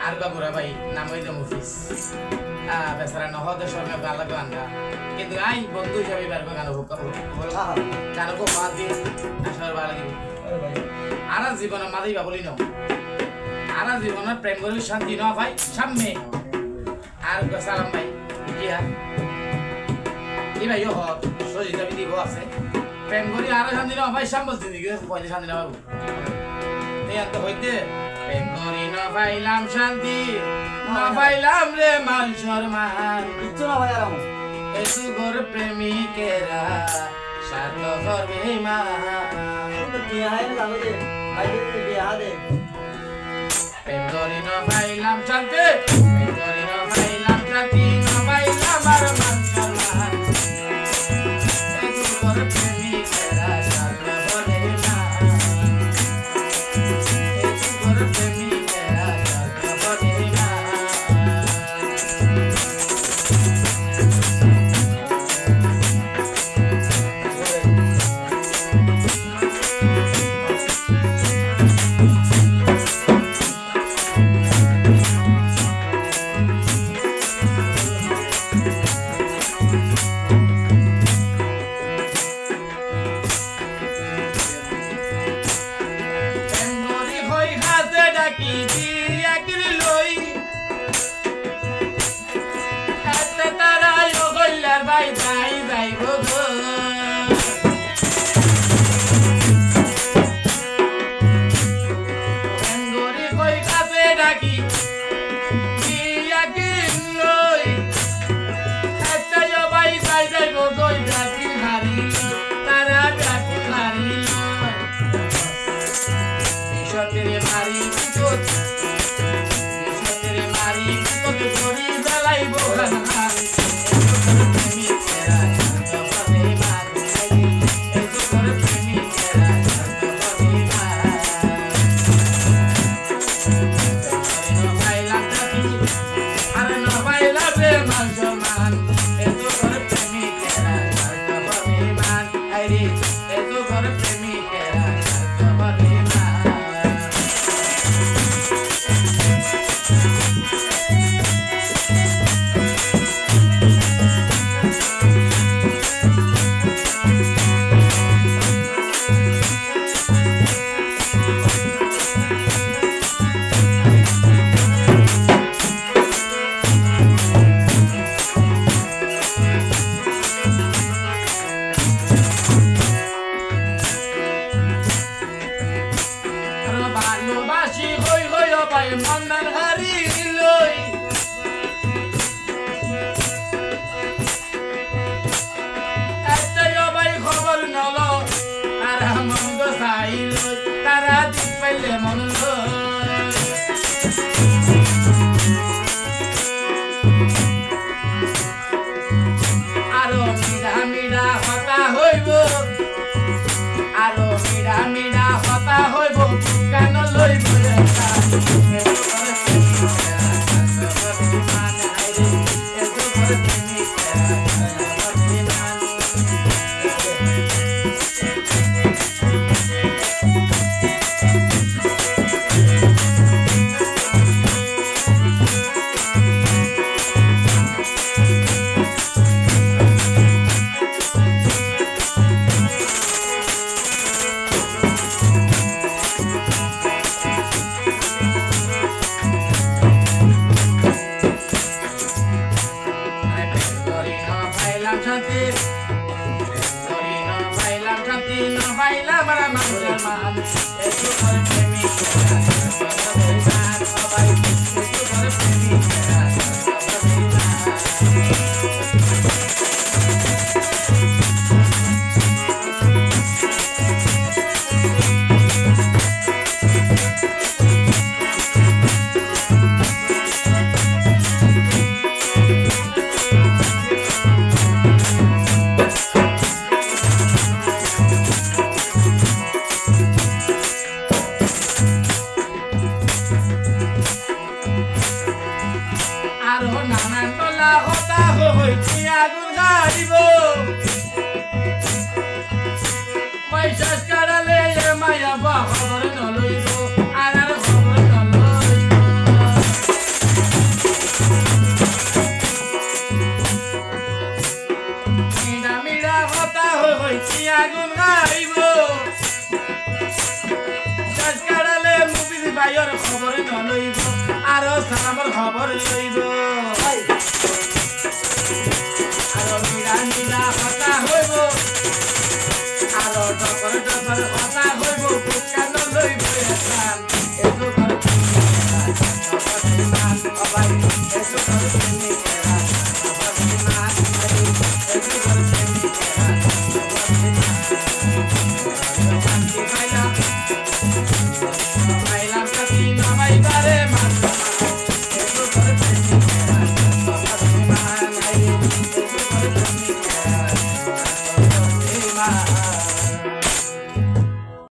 আর বাবুরা ভাই নাম হইল মুফিস বেচারা নহদে সঙ্গে গালা গানরা কিন্তু আই বন্ধু হিসাবে পারবো গান গানকো মা দিয়ে আসলে ভালো লাগিব আর জীবনে মা দিবা বলি না আর জীবনে প্রেম করি শান্তি ন ভাই সামনে আর সালাম ভাই কিয়া কি ভাই হ সজিতা বিধি গো আছে প্রেম করি আর শান্তি ন ভাই সামনে জিন্দিগি পয়সা শান্তি না বাবু এই তো হইতে প্রেম করি না পাইলাম শান্তি না পাইলাম রে মান সম্মান কিচ্ছু না ভাই আরাম এসু গোর প্রেমিকেরা সাত করবে মা বিয়া হয় না লাগো দে ভাই বিয়া দে প্রেম করি না পাইলাম শান্তি প্রেম করি না পাইলাম শান্তি না পাইলাম আর মান সম্মান এসু গোর প্রেমিকেরা সাত করবে মা এসু গোর প্রেমিকেরা সাত করবে মা Maya, ভাইয়ের খবর নলইব আর সালামর খবর লইব